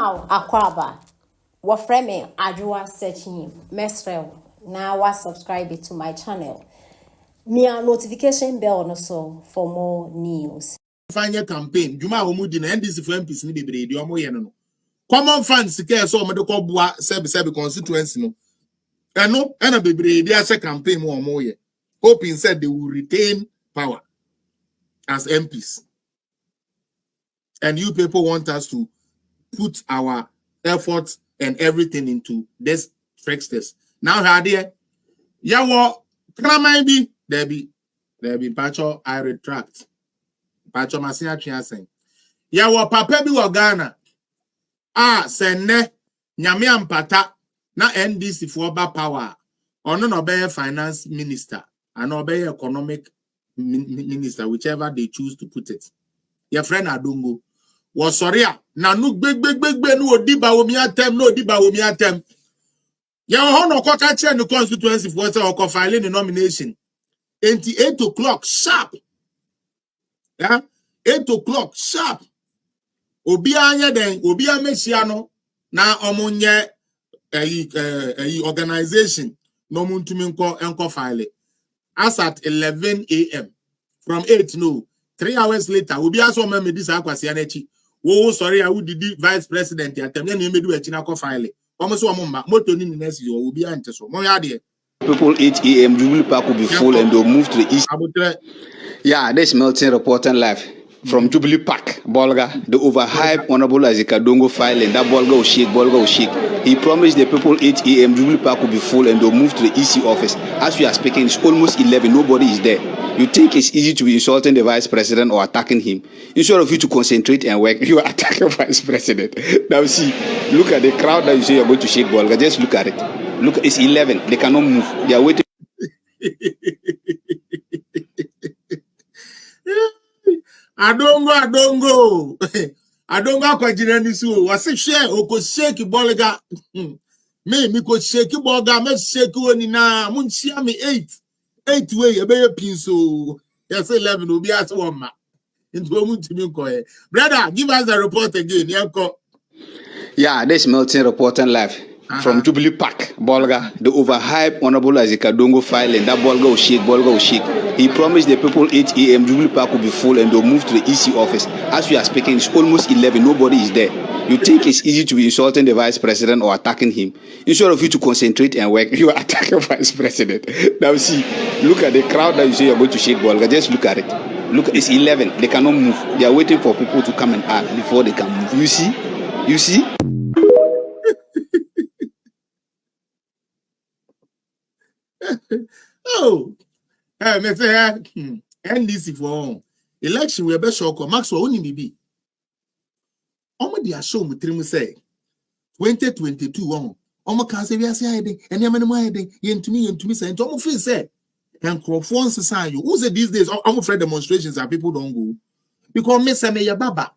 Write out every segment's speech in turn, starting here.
Mama Akwaba, what frame Adwa searching Mesrel. Now was subscribe to my channel. Near notification bell also for more news. Final campaign. Juma Omudi na NDC for MPs ni bebre di omo ye no. Common funds care so omo de ko boa sebe constituency no. Eno na bebre di ase campaign mo omo ye. Hoping said they will retain power as MPs. And you people want us to put our efforts and everything into this tricksters. Now here, yawo kramai bi there be pacho I retract. Pacho masia chiasen. Yawo papa bi wo Ghana. Senne nyame ampata na NDC for ba power. Ono no be finance minister and no be economic minister, whichever they choose to put it. Your friend Adongo was sorry. Na no big no odi Bawumia tem no odi Bawumia tem. Ya hono ko ka che no constituency for say o file the nomination. 8 o'clock sharp. Yeah, 8 o'clock sharp. Obi anya den obi amehia no na omunye organization no muntumi nko file. As at 11 a.m. from 8 no 3 hours later obi aso me this akwase anachi. Wo sorry I would the vice president atem na medu achi na ko file. Omo so omo ma moto ni next yo obi ante so. Mo ya de People 8 a.m. Jubilee Park will be full and they'll move to the east. Yeah, this Milton reporting live from Jubilee Park, Bolga. The overhyped Honorable Adongo filing that Bolga will shake. He promised the people 8 a.m. Jubilee Park will be full and they'll move to the EC office. As we are speaking, it's almost 11. Nobody is there. You think it's easy to be insulting the vice president or attacking him. Instead of you to concentrate and work, you are attacking vice president. Now see, look at the crowd that you say you're going to shake Bolga. Just look at it. Look, it's 11. They cannot move. They are waiting. Adongo. Adongo kwa jirani su. Wasi share oko shake Bolga. Me ko shake Bolga. Me shake woni na munchia me 8 way ebe pinso. Yes 11 obi as one ma. Into muntimi nko. Brother, give us the report again. Yeah, this Milton reporting live from Jubilee Park, Bolga. The overhyped Honorable Adongo filing that Bolga will shake. He promised the people 8 a.m. Jubilee Park will be full and they'll move to the EC office. As we are speaking, it's almost 11. Nobody is there. You think it's easy to be insulting the vice president or attacking him. Instead of you to concentrate and work, you are attacking vice president. Now see, look at the crowd that you say you're going to shake Bolga. Just look at it. Look, it's 11. They cannot move. They are waiting for people to come and act before they can move. You see? You see? Oh, me say NDC for election we be shock Maxwell oni bibi. Omo dia show mu trim say 2022 omo kan say we ase ayede ene amene mu ayede yentumi say omo feel say enkrofo nsesa you who say these days omo friend demonstrations and people don't go because me say me ya baba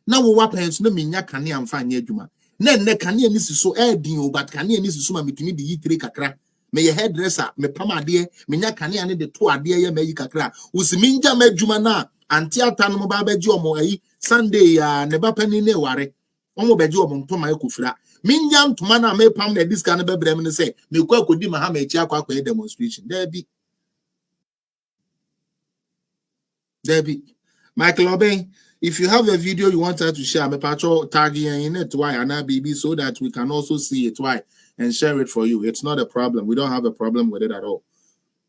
na wo wa pens no menya kane amfa anya adwuma na nne kane ani siso din o but kane ani siso ma metumi di yitire kakra. Me ye hairdresser, me pamade, me nya kane ane de to ade ye me yi kakra. Usi minja medjuma na anti ata no ba beji omo ayi Sunday ya ne ba pani ne ware. Omo beji omo ntoma ekufira. Minja ntoma na me pam na dis kan be brem ne say me kwa kodi ma ha ma echi akwa demonstration. There be Michael Obey, if you have a video you want her to share, me patrol tag in it why and BB so that we can also see it why and share it for you. It's not a problem. We don't have a problem with it at all.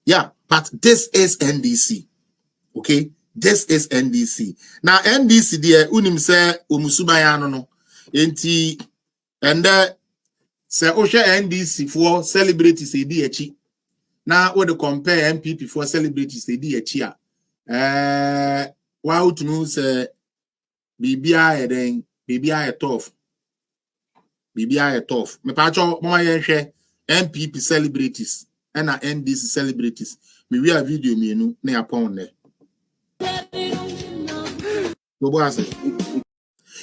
Yeah, but this is NDC. Okay? This is NDC. Now NDC there unim say umusubayano no. Enti and say osha NDC for celebrities e di echi. Now what to compare MPP for celebrities e di echi a. Wow to know say BBI tough. Me pacho mama yenhwe MPP celebrities and NDC celebrities. Me we a video me nu na yapon ne. No boy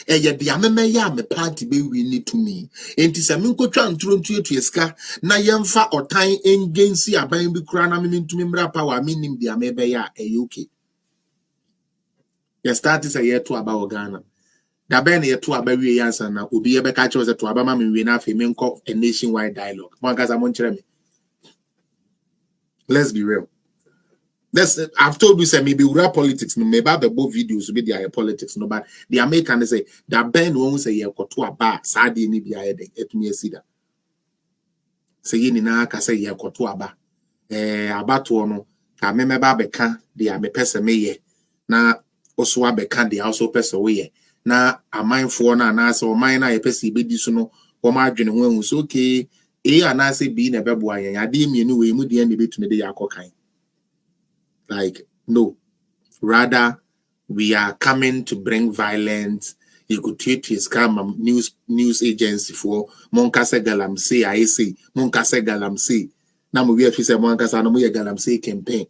ye dia me ya me party be we need to me. Enti se me nkotwa nturo ntu eska na yemfa otan engensi aban bi kura na me ntumi mra power me nim dia me be ya okay. You start to say year to about Ghana. da ben ye to abawie yansa na obi ye beka che to abama me we na afi me nko a nationwide dialogue mo anka sa mo nkyere me. Let's be real. I've told you say maybe real politics no maybe the both videos will be their politics no but the American they say that Ben won't say ye ko to aba sade ni bia ye de etumi asida say ye ni na ka say ye ko to aba abato no ka me meba beka de a me pese me ye na oso abeka de also pese we ye na amanfo na na say o man na ye pese be di so no wo ma adwene ho ahu so okay na say bi na bebo ayen ade mienu we mu de na betumi de yakokan. Like, no. Rather, we are coming to bring violence. You could tweet his come news agency for Monkase Galamsey, I say, Monkase Galamsey. Now we have to say Monkasa no more Galamsey campaign.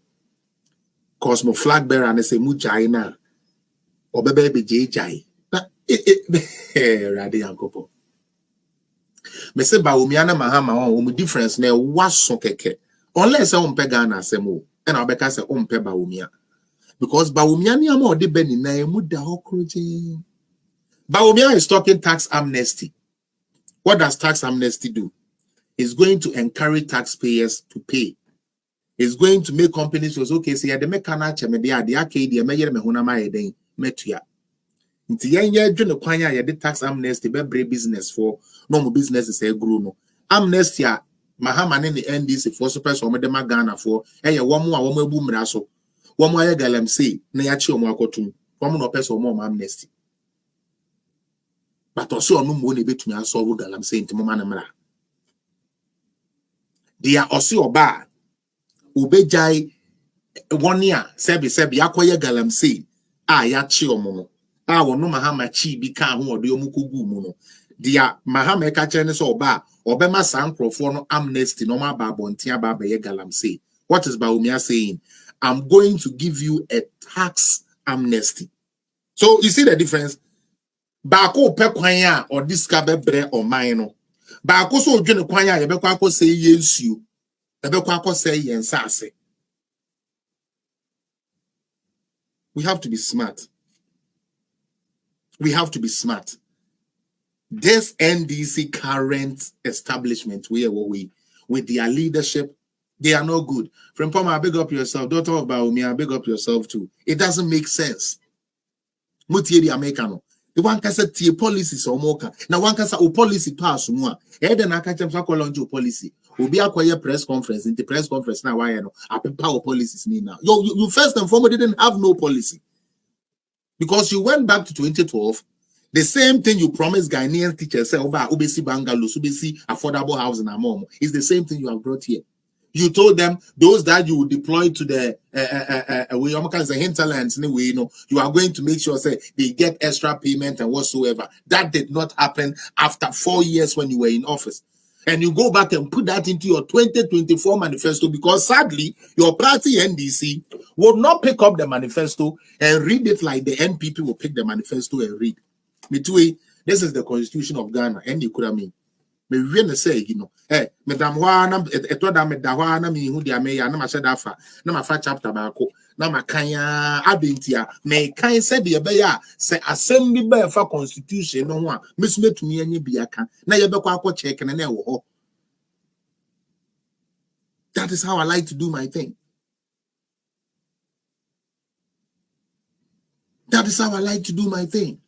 Cosmo flag bearer and say Mujaina or baby JJ. Radi Ankopo. Me say Bawumia na Mahama on difference ne was so keke. Unless I umpe Ghana semo. And I'll be say umpe Bawumia. Because Bawumia ni ama ode beni na emu da hokroje. Bawumia is talking tax amnesty. What does tax amnesty do? It's going to encourage taxpayers to pay. It's going to make companies was okay. Say the mekana chemede ade ake de meyere me honama yeden metua. Nti yenye dwene kwan ya de tax amnesty be bre business for normal businesses e grow no. Amnesty a mahama ne NDC for super so de magana for eye wo mo a wo abu mra so. Wo mo aye galamsey na ya chi omo akotum. Wo mo no person mo amnesty. But also no mo ne betumi asolve galamsey nti mo ma na mra. Dia osi oba obejai wonia sebi akoye galamsey ya chi omo no. Wono mahama chi bi ka ho ode omukogu mu no. Dia mahama ka kire ne so oba obema sankrofo no amnesty no ma ba bontia ba be galamsey. What is Bawumia saying? I'm going to give you a tax amnesty. So you see the difference? Baako pe kwan a or this ka be bre o man no. Baako so odwene kwan a ye be kwa say yensuo. Ye be kwa say yensase. We have to be smart. We have to be smart. This NDC current establishment with their leadership, they are no good. From Poma, big up yourself. Daughter of Bawumia, big up yourself too. It doesn't make sense. Mutie the Americano. The one can say tie policies or moka. Now one can say o policy pass more. Then I catch them so called policy. Obi acquire press conference. In the press conference now, why no? I power policies need now. You first and foremost didn't have no policy because you went back to 2012. The same thing you promised Ghanaian teachers say over Ubesi bungalows, Ubesi affordable housing and more is the same thing you have brought here. You told them those that you will deploy to the hinterlands anyway, you are going to make sure say they get extra payment and whatsoever. That did not happen after 4 years when you were in office. And you go back and put that into your 2024 manifesto because sadly, your party NDC will not pick up the manifesto and read it like the NPP will pick the manifesto and read. This is the constitution of Ghana, and you could have mean. Me really say, Madam Juana, it told me that Juana, me who they may, and I said, Afa, no, my fat chapter bako, no, my kaya, abintia, may kind said the abaya, say, assembly by for constitution, no one, Miss Me to me and you be a can. Now you better check and an. That is how I like to do my thing. That is how I like to do my thing.